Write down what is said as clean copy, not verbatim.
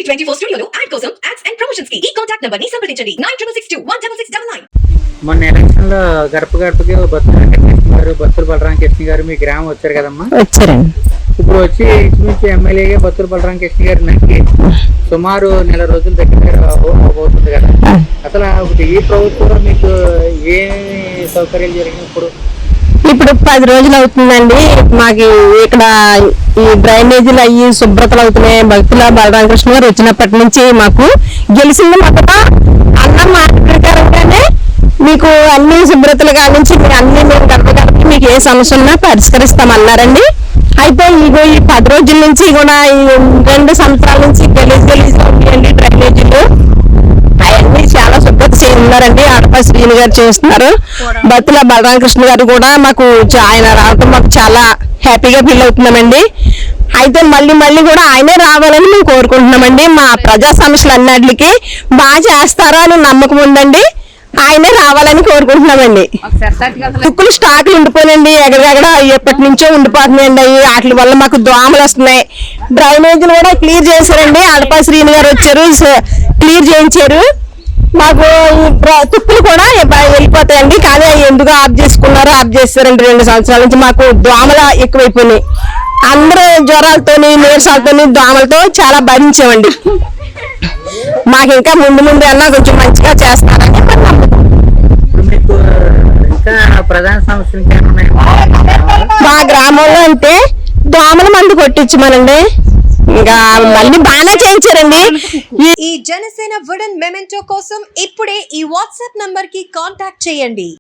టీవీ24 స్టూడియోలో యాడ్ కోసం ads and promotions కి ఈ కాంటాక్ట్ నంబర్ ని సంప్రదించండి 9662166699. మొన్న ఎలక్షన్ లో గడప గడపకి బత్తుల బలరామకృష్ణ గారు మీ గ్రామం వచ్చారు కదమ్మా? వచ్చారండి. ఇప్పుడు వచ్చి ఇంచుమించు ఎమ్మెల్యేగా బత్తుల బలరామకృష్ణ గారు నక్కి సుమారు నెల రోజుల దగ్గర అవుతుంది కదా. అసలు ఈ ప్రభుత్వంలో మీకు ఏ సౌకర్యాలు జరిగినాయి? ఇప్పుడు 10 రోజులు అవుతుందండి. మాకు ఇక్కడ ఈ డ్రైనేజీలు అయ్యి శుభ్రతలు అవుతున్నాయి. భక్తుల బలరామకృష్ణ గారు వచ్చినప్పటి నుంచి మాకు గెలిచింది మొదట అన్న మాట ప్రకారంగానే మీకు అన్ని శుభ్రతలు కానించి అన్ని మేము గడపగలిపి మీకు ఏ సమస్య ఉన్నా పరిష్కరిస్తామన్నారండి. అయితే ఇగో ఈ 10 రోజుల నుంచి కూడా ఈ 2 సంవత్సరాల నుంచి గలీజ్గా ఉన్నాయండి డ్రైనేజీలు. అవన్నీ చాలా శుభ్రత చేస్తున్నారండి. ఆడపా శ్రీని గారు చేస్తున్నారు. బత్తుల బలరామకృష్ణ గారు కూడా మాకు ఆయన రావడం మాకు చాలా హ్యాపీగా ఫీల్ అవుతున్నామండి. అయితే మళ్ళీ కూడా ఆయనే రావాలని మేము కోరుకుంటున్నామండి. మా ప్రజా సమస్యలు అన్నిటికి బాగా చేస్తారో అని నమ్మకం ఉందండి. ఆయనే రావాలని కోరుకుంటున్నామండి. తుక్కులు స్టాకులు ఉండిపోయినండి, ఎక్కడెక్కడ ఎప్పటి నుంచో ఉండిపోతున్నాయండి. వాటి వల్ల మాకు దోమలు వస్తున్నాయి. డ్రైనేజీలు కూడా క్లియర్ చేశారండి. ఆడపా శ్రీని గారు వచ్చారు, క్లియర్ చేయించారు. మాకు తుక్కులు కూడా వెళ్ళిపోతాయండి. కానీ ఎందుకు ఆఫ్ చేస్తారండి. 2 సంవత్సరాల నుంచి మాకు దోమలు ఎక్కువైపోయినాయి. అందరూ జ్వరాలతోని నీరసాలతోని దోమలతో చాలా భరించామండి. మాకు ఇంకా ముందు అన్నా కొంచెం మంచిగా చేస్తారని మీకు ఇంకా ప్రధాన సమస్యలు మా గ్రామంలో అంటే దోమల మందు కొట్టించమనండి. ఇంకా మళ్ళీ బాగా చేయించారండి. ఈ జనసేన వుడెన్ మెమెంటో కోసం ఇప్పుడే ఈ వాట్సాప్ నంబర్ కి కాంటాక్ట్ చేయండి.